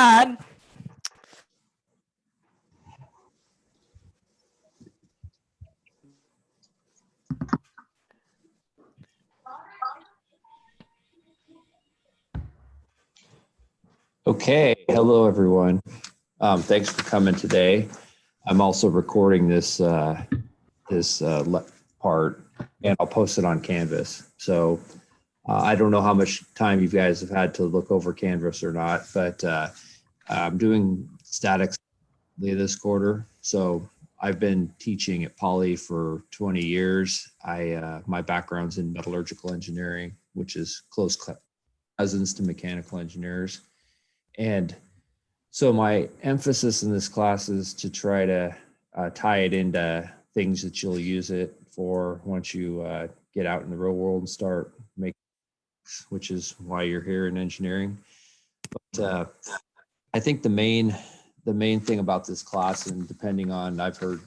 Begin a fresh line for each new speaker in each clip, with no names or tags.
on.
Okay, hello everyone. Thanks for coming today. I'm also recording this part, and I'll post it on Canvas. So I don't know how much time you guys have had to look over Canvas or not, but I'm doing statics this quarter. So I've been teaching at Poly for 20 years. My background's in metallurgical engineering, which is close cousins to mechanical engineers. And so my emphasis in this class is to try to tie it into things that you'll use it for once you get out in the real world and start making, which is why you're here in engineering. But I think the main thing about this class, and depending on, I've heard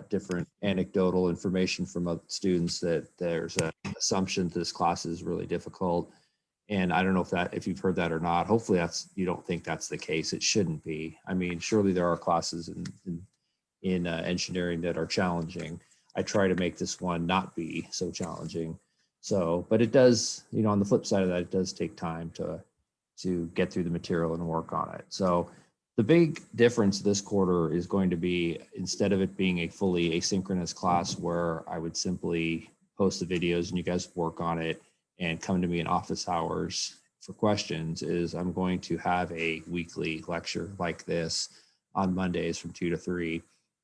different anecdotal information from other students that there's an assumption that this class is really difficult. And I don't know if you've heard that or not. Hopefully you don't think that's the case. It shouldn't be. I mean, surely there are classes in engineering that are challenging. I try to make this one not be so challenging. So, but it does, on the flip side of that, it does take time to get through the material and work on it. So the big difference this quarter is going to be, instead of it being a fully asynchronous class where I would simply post the videos and you guys work on it and come to me in office hours for questions, is I'm going to have a weekly lecture like this on Mondays from 2 to 3.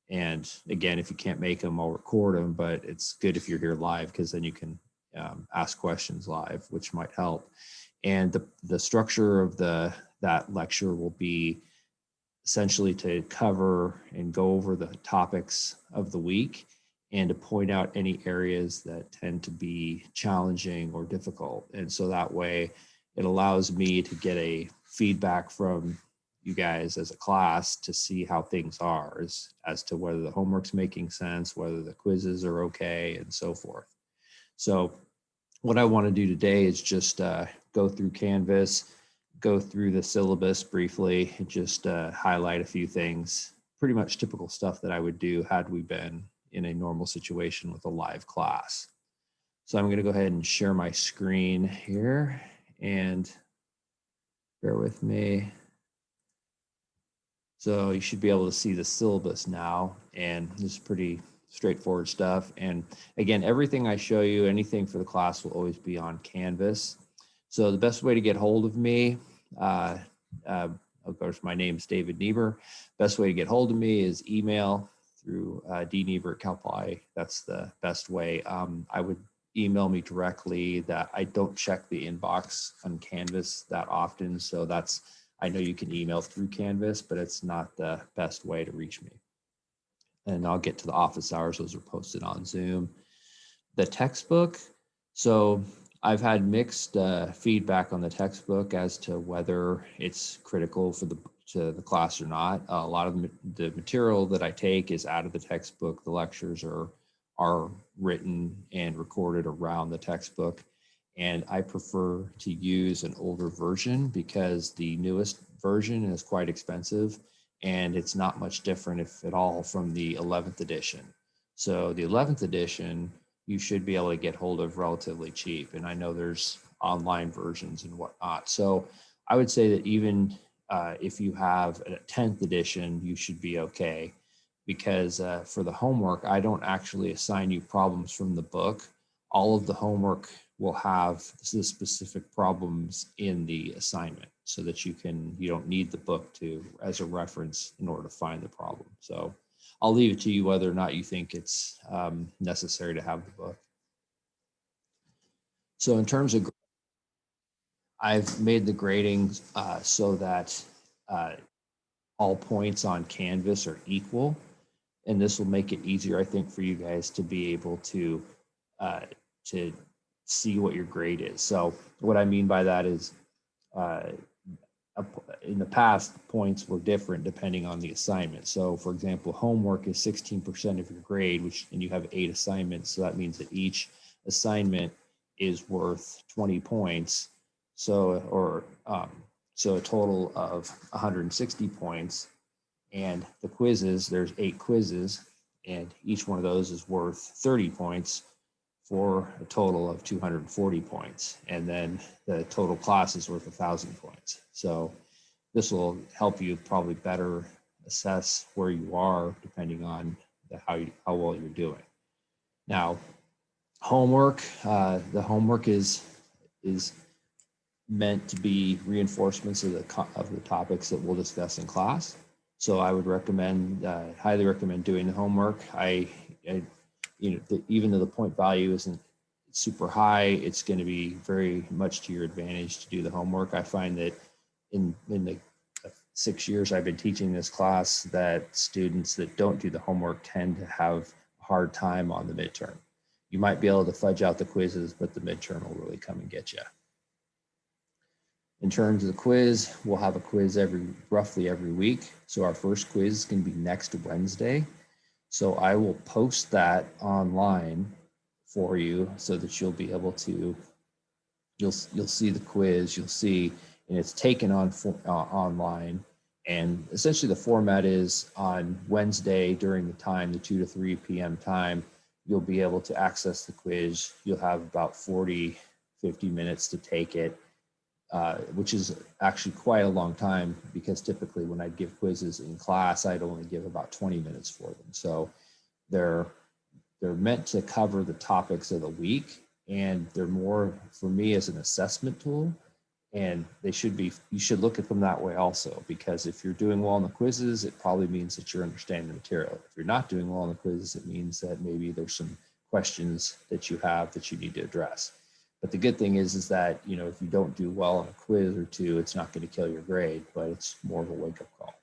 And again, if you can't make them, I'll record them, but it's good if you're here live because then you can ask questions live, which might help. And the structure of that lecture will be essentially to cover and go over the topics of the week and to point out any areas that tend to be challenging or difficult. And so that way it allows me to get a feedback from you guys as a class to see how things are as to whether the homework's making sense, whether the quizzes are okay, and so forth. So what I want to do today is just go through Canvas, go through the syllabus briefly, and just highlight a few things, pretty much typical stuff that I would do had we been in a normal situation with a live class. So I'm going to go ahead and share my screen here, and bear with me. So you should be able to see the syllabus now, and this is pretty straightforward stuff. And again, everything I show you, anything for the class, will always be on Canvas. So the best way to get hold of me, of course, my name is David Niebuhr. Best way to get hold of me is email through dniebuhr@calpoly. That's the best way. I would email me directly. That I don't check the inbox on Canvas that often, so I know you can email through Canvas, but it's not the best way to reach me. And I'll get to the office hours. Those are posted on Zoom. The textbook. So I've had mixed feedback on the textbook as to whether it's critical to the class or not. A lot of the material that I take is out of the textbook. The lectures are written and recorded around the textbook. And I prefer to use an older version because the newest version is quite expensive and it's not much different, if at all, from the 11th edition. So the 11th edition, you should be able to get hold of relatively cheap. And I know there's online versions and whatnot. So I would say that even if you have a 10th edition, you should be okay, because for the homework, I don't actually assign you problems from the book. All of the homework will have the specific problems in the assignment so that you don't need the book as a reference in order to find the problem. So I'll leave it to you whether or not you think it's necessary to have the book. So in terms of, I've made the grading so that all points on Canvas are equal. And this will make it easier, I think, for you guys to be able to see what your grade is. So what I mean by that is, in the past, points were different depending on the assignment. So for example, homework is 16% of your grade, and you have 8 assignments. So that means that each assignment is worth 20 points. So, So a total of 160 points. And the quizzes, there's 8 quizzes, and each one of those is worth 30 points for a total of 240 points. And then the total class is worth 1,000 points. So this will help you probably better assess where you are depending on how well you're doing. Now, homework, the homework is meant to be reinforcements of the topics that we'll discuss in class. So I would recommend, highly recommend doing the homework. Even though the point value isn't super high, it's going to be very much to your advantage to do the homework. I find that in the 6 years I've been teaching this class, that students that don't do the homework tend to have a hard time on the midterm. You might be able to fudge out the quizzes, but the midterm will really come and get you. In terms of the quiz, we'll have a quiz roughly every week. So our first quiz is going to be next Wednesday. So I will post that online for you so that you'll be able to, you'll see the quiz, you'll see, and it's taken on online. And essentially the format is on Wednesday during the time, the 2 to 3 p.m. time, you'll be able to access the quiz. You'll have about 40, 50 minutes to take it. Which is actually quite a long time, because typically when I give quizzes in class, I'd only give about 20 minutes for them. So they're meant to cover the topics of the week, and they're more for me as an assessment tool. And you should look at them that way also, because if you're doing well in the quizzes, it probably means that you're understanding the material. If you're not doing well in the quizzes, it means that maybe there's some questions that you have that you need to address. But the good thing is that, if you don't do well on a quiz or two, it's not going to kill your grade, but it's more of a wake-up call.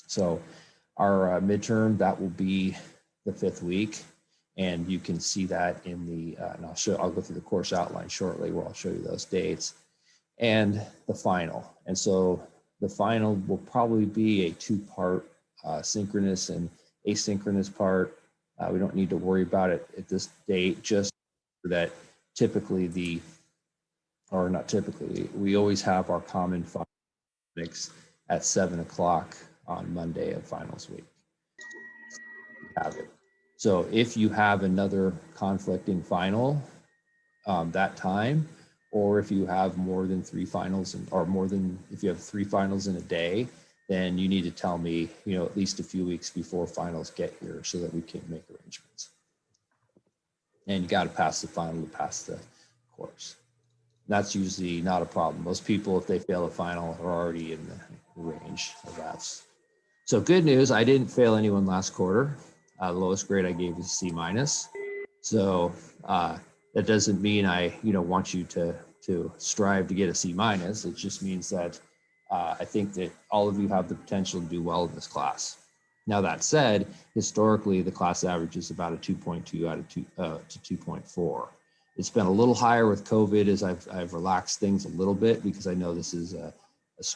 So our midterm, that will be the 5th week, and you can see that in the, and I'll go through the course outline shortly where I'll show you those dates, and the final. And so the final will probably be a 2-part synchronous and asynchronous part. We don't need to worry about it at this date, just that typically we always have our common topics at 7 o'clock on Monday of finals week. Have it. So if you have another conflicting final that time, or if you have more than 3 finals, if you have 3 finals in a day, then you need to tell me, at least a few weeks before finals get here so that we can make arrangements. And you got to pass the final to pass the course. That's usually not a problem. Most people, if they fail a final, are already in the range of that. So good news, I didn't fail anyone last quarter. The lowest grade I gave is C-. So that doesn't mean I want you to strive to get a C-. It just means that I think that all of you have the potential to do well in this class. Now that said, historically the class average is about a 2.2 out of 2.4. It's been a little higher with COVID as I've relaxed things a little bit, because I know this is a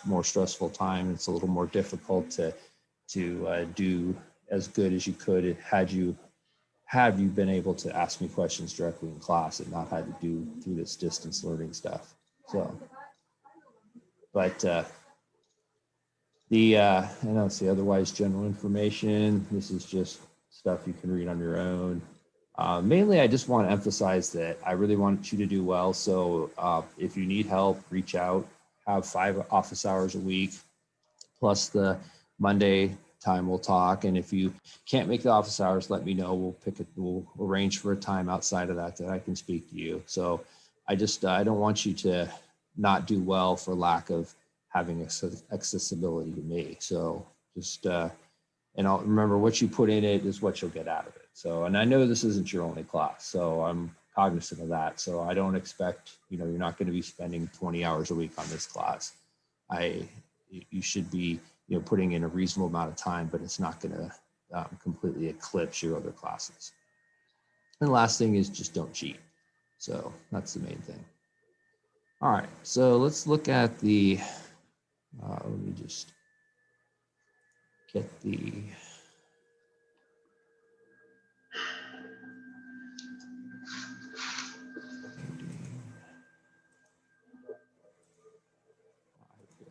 more stressful time. It's a little more difficult to do as good as you could had you been able to ask me questions directly in class and not had to do through this distance learning stuff. So, but and I'll say otherwise general information. This is just stuff you can read on your own. Mainly, I just want to emphasize that I really want you to do well. So if you need help, reach out. Have 5 office hours a week, plus the Monday time we'll talk. And if you can't make the office hours, let me know. We'll arrange for a time outside of that I can speak to you. So I don't want you to not do well for lack of having accessibility to me. So just, and I'll remember what you put in it is what you'll get out of it. So, and I know this isn't your only class, so I'm cognizant of that. So I don't expect, you're not going to be spending 20 hours a week on this class. You should be, putting in a reasonable amount of time, but it's not going to completely eclipse your other classes. And the last thing is just don't cheat. So that's the main thing. All right, so let's look at the, let me just get the,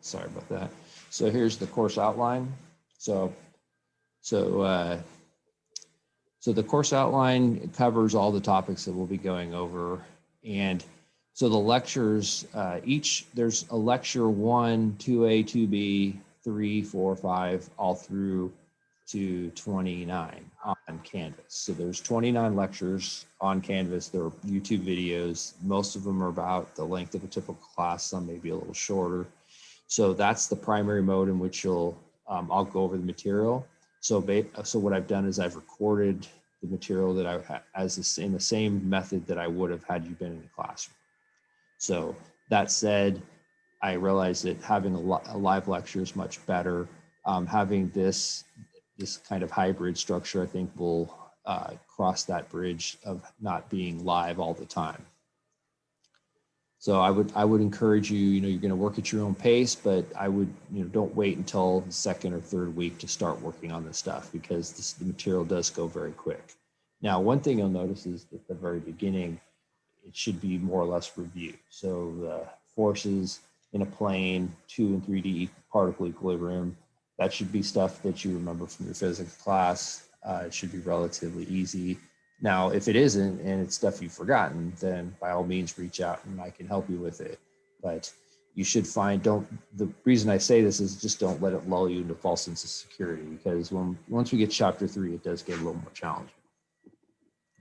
sorry about that. So here's the course outline. So the course outline covers all the topics that we'll be going over. And so the lectures, there's a lecture 1, 2A, 2B, 3, 4, 5, all through to 29 on Canvas. So there's 29 lectures on Canvas. There are YouTube videos. Most of them are about the length of a typical class. Some may be a little shorter. So that's the primary mode in which I'll go over the material. So what I've done is I've recorded the material that in the same method that I would have had you been in the classroom. So that said, I realize that having a live lecture is much better. Having this kind of hybrid structure, I think, will cross that bridge of not being live all the time. So I would encourage you, you're going to work at your own pace, but I would, don't wait until the second or third week to start working on this stuff, because the material does go very quick. Now, one thing you'll notice is at the very beginning, it should be more or less review. So the forces in a plane, 2 and 3D particle equilibrium, that should be stuff that you remember from your physics class. It should be relatively easy. Now, if it isn't and it's stuff you've forgotten, then by all means reach out and I can help you with it. But you should the reason I say this is just don't let it lull you into a false sense of security, because once we get chapter 3, it does get a little more challenging.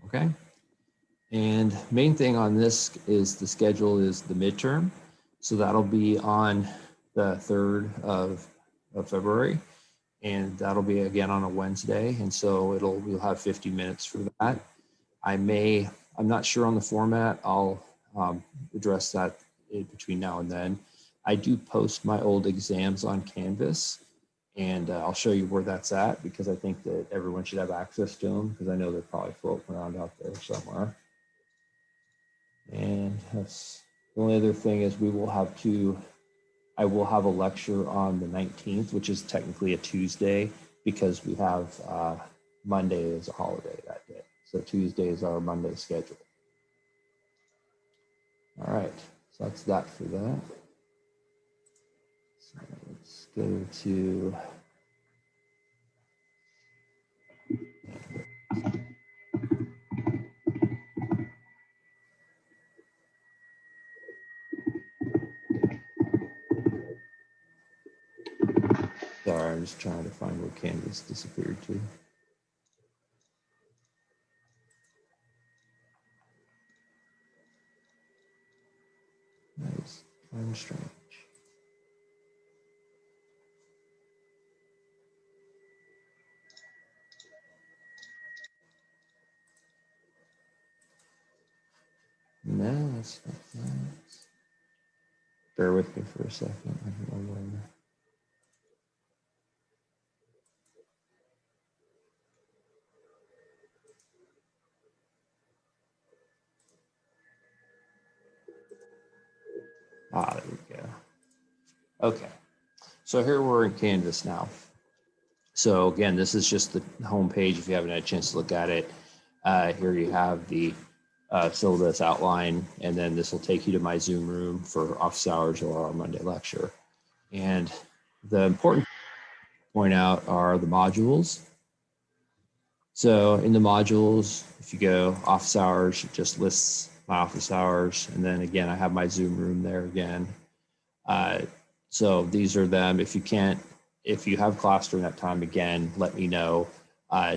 Okay. And main thing on this is the schedule is the midterm. So that'll be on the 3rd of February. And that'll be again on a Wednesday. And so we'll have 50 minutes for that. I'm not sure on the format. I'll address that between now and then. I do post my old exams on Canvas, and I'll show you where that's at, because I think that everyone should have access to them, because I know they're probably floating around out there somewhere. And the only other thing is I will have a lecture on the 19th, which is technically a Tuesday, because we have Monday is a holiday that day. So Tuesday is our Monday schedule. All right, so that's that for that. So let's go to sorry, I'm just trying to find where Canvas disappeared to. That is kind of strange. No, that's not that. Bear with me for a second. I don't know where. There we go. Okay, so here we're in Canvas now. So again, this is just the home page if you haven't had a chance to look at it. Here you have the syllabus outline, and then this will take you to my Zoom room for office hours or our Monday lecture. And the important point out are the modules. So in the modules, if you go office hours, it just lists my office hours. And then again, I have my Zoom room there again. So these are them. If you have class during that time, again, let me know.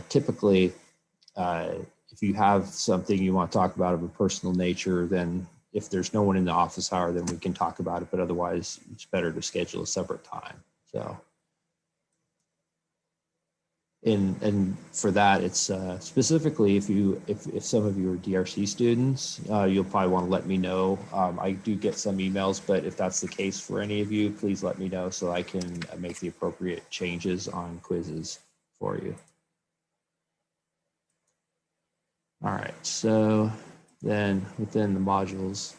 Typically, if you have something you want to talk about of a personal nature, then if there's no one in the office hour, then we can talk about it. But otherwise, it's better to schedule a separate time. So, and for that, it's specifically if some of you are DRC students, you'll probably want to let me know. I do get some emails, but if that's the case for any of you, please let me know so I can make the appropriate changes on quizzes for you. All right, so then within the modules,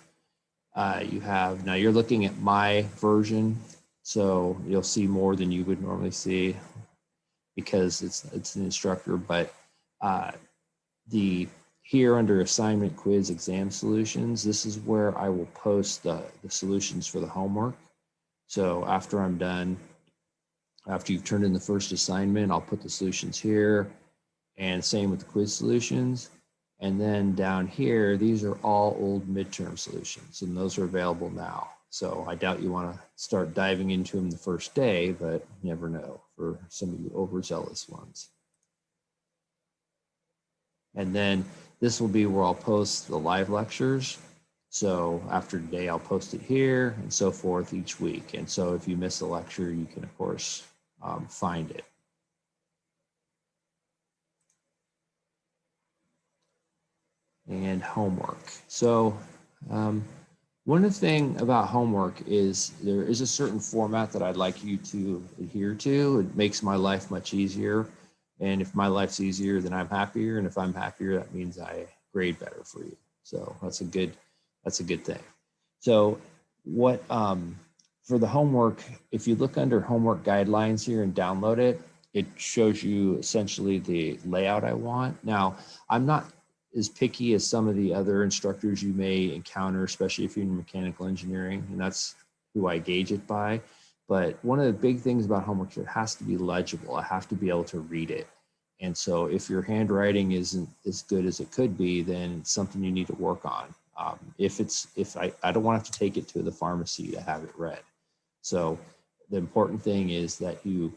you have, now you're looking at my version, so you'll see more than you would normally see because it's an instructor, but here under assignment, quiz, exam solutions, this is where I will post the solutions for the homework. So after I'm done, after you've turned in the first assignment, I'll put the solutions here, and same with the quiz solutions. And then down here, these are all old midterm solutions, and those are available now. So I doubt you want to start diving into them the first day, but you never know for some of you overzealous ones. And then this will be where I'll post the live lectures. So after today, I'll post it here and so forth each week. And so if you miss a lecture, you can, of course, find it. And homework. So one of the things about homework is there is a certain format that I'd like you to adhere to. It makes my life much easier. And if my life's easier, then I'm happier. And if I'm happier, that means I grade better for you. So that's a good thing. So what for the homework, if you look under homework guidelines here and download it, it shows you essentially the layout I want. Now, I'm not as picky as some of the other instructors you may encounter, especially if you're in mechanical engineering, and that's who I gauge it by. But one of the big things about homework is it has to be legible. I have to be able to read it. And so if your handwriting isn't as good as it could be, then it's something you need to work on. If I don't want to have to take it to the pharmacy to have it read. So the important thing is that you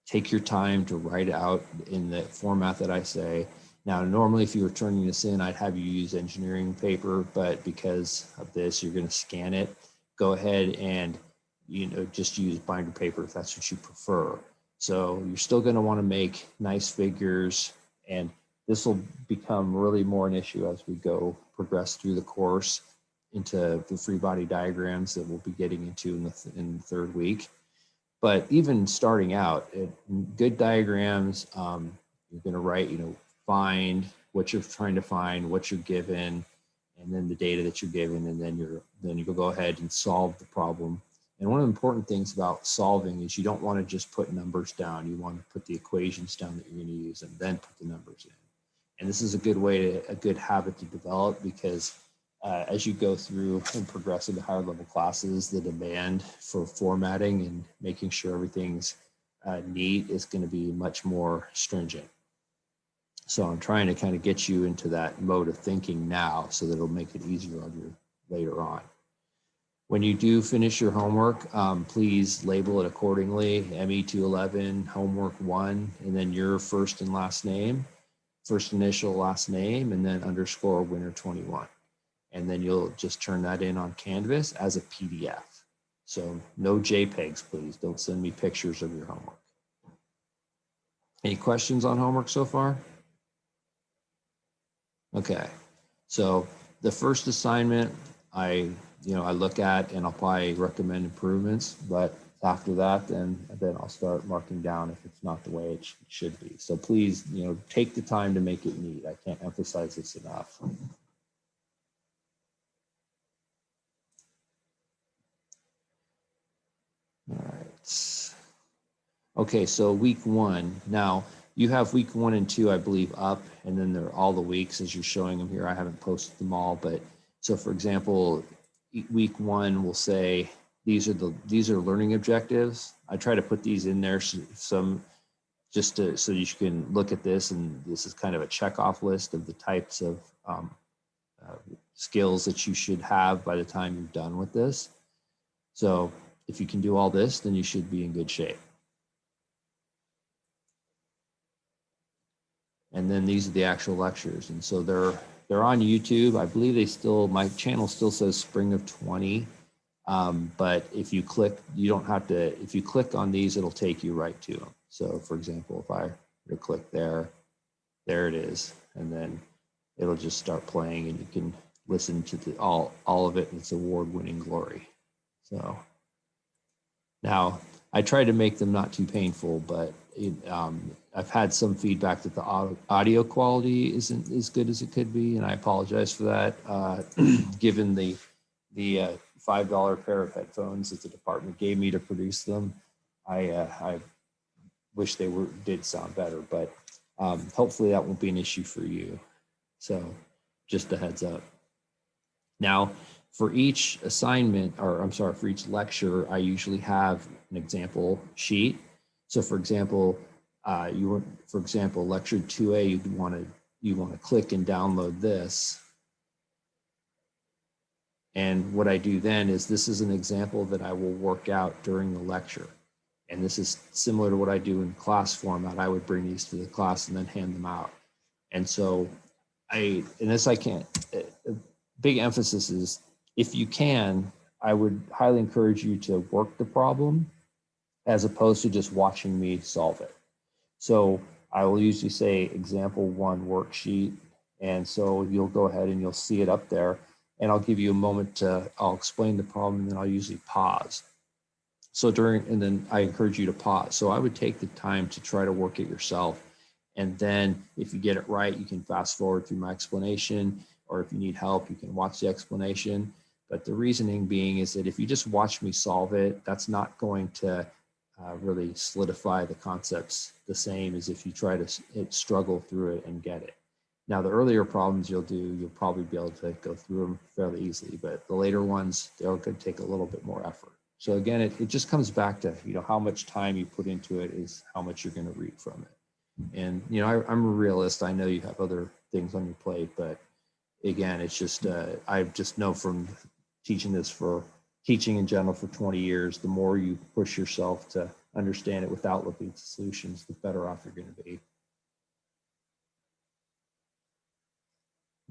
take your time to write out in the format that I say. Now, normally, if you were turning this in, I'd have you use engineering paper, but because of this, you're going to scan it. Go ahead and just use binder paper if that's what you prefer. So you're still going to want to make nice figures, and this will become really more an issue as we progress through the course into the free body diagrams that we'll be getting into in the third week. But even starting out, good diagrams, you're going to write, find what you're trying to find, what you're given, and then the data that you're given, and then you go ahead and solve the problem. And one of the important things about solving is you don't want to just put numbers down. You want to put the equations down that you're going to use and then put the numbers in. And this is a good habit to develop, because as you go through and progress into higher level classes, the demand for formatting and making sure everything's neat is going to be much more stringent. So I'm trying to kind of get you into that mode of thinking now so that it'll make it easier on you later on. When you do finish your homework, please label it accordingly, ME211, homework 1, and then your first and last name, first initial, last name, and then underscore winner 21. And then you'll just turn that in on Canvas as a PDF. So no JPEGs, please. Don't send me pictures of your homework. Any questions on homework so far? Okay, so the first assignment I look at and I'll probably recommend improvements, but after that, then I'll start marking down if it's not the way it should be. So please, take the time to make it neat. I can't emphasize this enough. All right. Okay, so week 1. Now, you have week 1 and 2, I believe, up, and then they're all the weeks as you're showing them here. I haven't posted them all, but so for example, week 1 will say these are learning objectives. I try to put these in there so you can look at this, and this is kind of a checkoff list of the types of skills that you should have by the time you're done with this. So if you can do all this, then you should be in good shape. And then these are the actual lectures. And so they're on YouTube. I believe my channel still says spring of 20. But if you click, if you click on these, it'll take you right to them. So for example, if I were to click there it is. And then it'll just start playing, and you can listen to all of it in its award-winning glory. So now I try to make them not too painful, but I've had some feedback that the audio quality isn't as good as it could be, and I apologize for that. Given the $5 pair of headphones that the department gave me to produce them, I wish they did sound better, but hopefully that won't be an issue for you. So just a heads up. Now, for each assignment, or I'm sorry, for each lecture, I usually have an example sheet. So for example, lecture 2A, you want to click and download this. And what I do then is, this is an example that I will work out during the lecture. And this is similar to what I do in class format. I would bring these to the class and then hand them out. And so a big emphasis is, if you can, I would highly encourage you to work the problem as opposed to just watching me solve it. So I will usually say example 1 worksheet. And so you'll go ahead and you'll see it up there, and I'll give you a moment I'll explain the problem, and then I'll usually pause. So and then I encourage you to pause. So I would take the time to try to work it yourself. And then if you get it right, you can fast forward through my explanation, or if you need help, you can watch the explanation. But the reasoning being is that if you just watch me solve it, that's not going to really solidify the concepts the same as if you try to struggle through it and get it. Now, the earlier problems you'll probably be able to go through them fairly easily, but the later ones, they're going to take a little bit more effort. So again, it just comes back to, how much time you put into it is how much you're going to read from it. And, I'm a realist. I know you have other things on your plate, but again, it's just, I just know from teaching in general for 20 years, the more you push yourself to understand it without looking at the solutions, the better off you're going to be.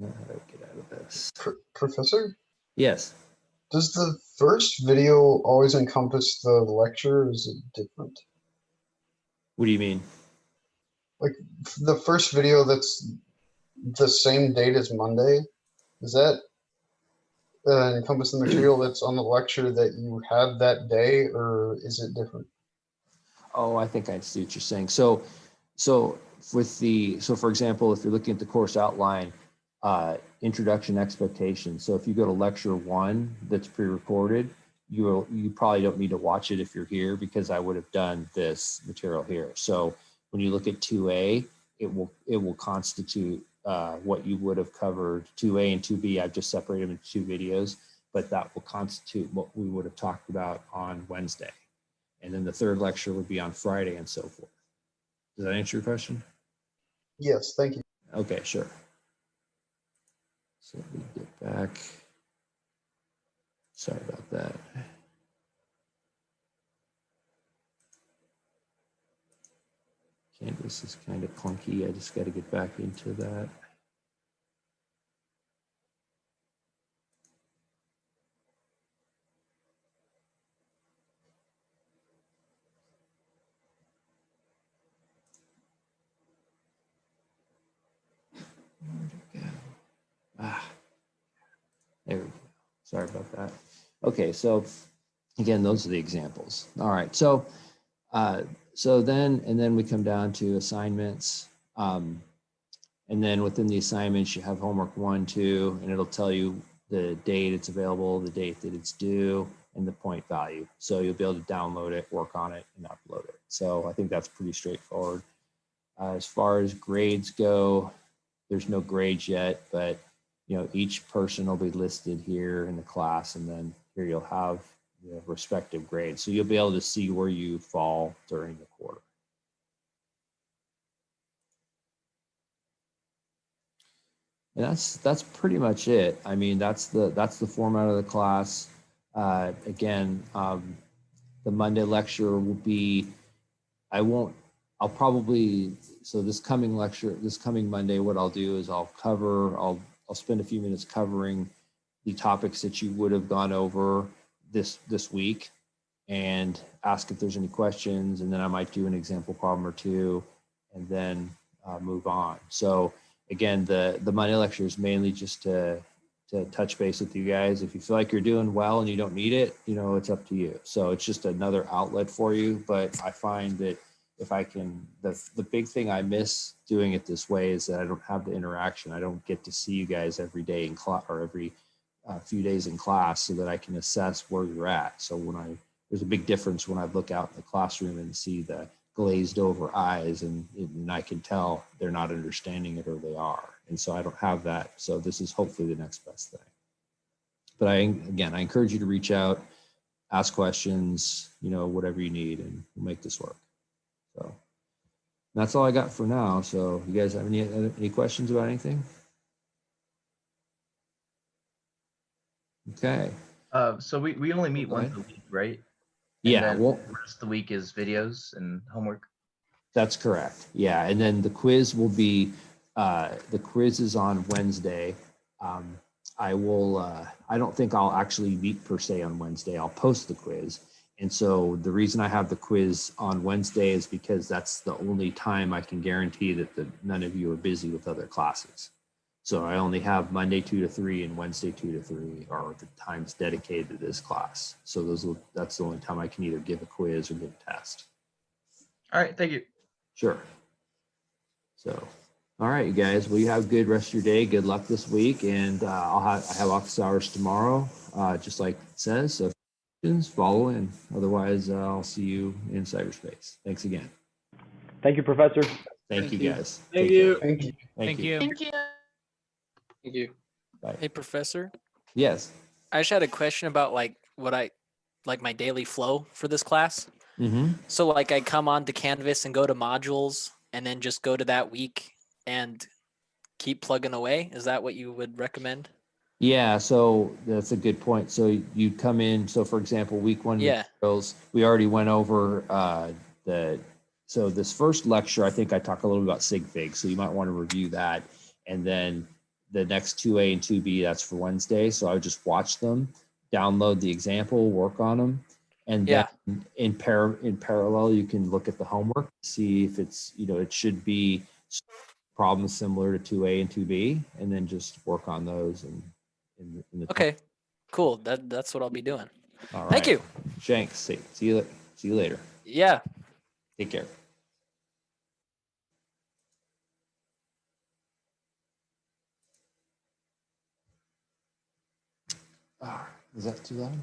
How do I get out of this?
Professor?
Yes.
Does the first video always encompass the lecture, or is it different?
What do you mean?
Like the first video that's the same date as Monday, does that encompass the material that's on the lecture that you had that day, or is it different?
Oh, I think I see what you're saying. So for example, if you're looking at the course outline, introduction expectations. So if you go to lecture 1 that's pre-recorded, you probably don't need to watch it if you're here, because I would have done this material here. So when you look at 2A, it will constitute what you would have covered. 2A and 2B, I've just separated them into 2 videos, but that will constitute what we would have talked about on Wednesday. And then the third lecture would be on Friday, and so forth. Does that answer your question?
Yes, thank you.
Okay, sure. So let me get back. Sorry about that. Canvas is kind of clunky. I just got to get back into that. There we go. Sorry about that. Okay, so again, those are the examples. All right, so then we come down to assignments. And then within the assignments, you have homework 1, 2, and it'll tell you the date it's available, the date that it's due, and the point value. So you'll be able to download it, work on it, and upload it. So I think that's pretty straightforward. As far as grades go, there's no grades yet, but each person will be listed here in the class, and then here you'll have the respective grades. So you'll be able to see where you fall during the quarter. And that's pretty much it. I mean, that's the format of the class. Again, the Monday lecture will be, so this coming Monday, what I'll do is I'll spend a few minutes covering the topics that you would have gone over this week, and ask if there's any questions, and then I might do an example problem or 2, and then move on. So again, the Monday lecture is mainly just to touch base with you guys. If you feel like you're doing well and you don't need it, it's up to you. So it's just another outlet for you. But I find that if I can, the big thing I miss doing it this way is that I don't have the interaction. I don't get to see you guys every day in class, or every few days in class, so that I can assess where you're at. So there's a big difference when I look out in the classroom and see the glazed over eyes, and I can tell they're not understanding it, or they are. And so I don't have that. So this is hopefully the next best thing. But I encourage you to reach out, ask questions, whatever you need, and we'll make this work. So that's all I got for now. So you guys have any questions about anything? Okay.
So we only meet once a week, right? And
Yeah,
then
well,
the rest of the week is videos and homework.
that's correct. Yeah, and then the quiz will be, the quiz is on Wednesday. I will, I don't think I'll actually meet per se on Wednesday. I'll post the quiz. And so the reason I have the quiz on Wednesday is because that's the only time I can guarantee that none of you are busy with other classes. So I only have Monday 2 to 3 and Wednesday 2 to 3 are the times dedicated to this class. So that's the only time I can either give a quiz or give a test.
All right, thank you.
Sure. So, all right, you guys. Well, you have a good rest of your day. Good luck this week, and I have office hours tomorrow, just like it says. So, questions, follow in. Otherwise, I'll see you in cyberspace. Thanks again.
Thank you, Professor.
Thank you, guys.
Thank
Take
you.
care.
Thank you.
Thank you.
Thank you.
Thank you.
Bye.
Hey, Professor.
Yes.
I just had a question about like my daily flow for this class.
Mm-hmm.
So like I come on to Canvas and go to modules and then just go to that week and keep plugging away. Is that what you would recommend?
Yeah, so that's a good point. So you come in. So for example, week 1
Yeah.
materials, we already went over so this first lecture, I think I talked a little about sig fig. So you might want to review that. And then the next 2A and 2B, that's for Wednesday. So I would just watch them, download the example, work on them. And then in parallel, you can look at the homework, see if it's, it should be problems similar to 2A and 2B, and then just work on those and in the
Okay, cool. That's what I'll be doing.
All right.
Thank you.
Shanks. See you later.
Yeah.
Take care. Is that too loud?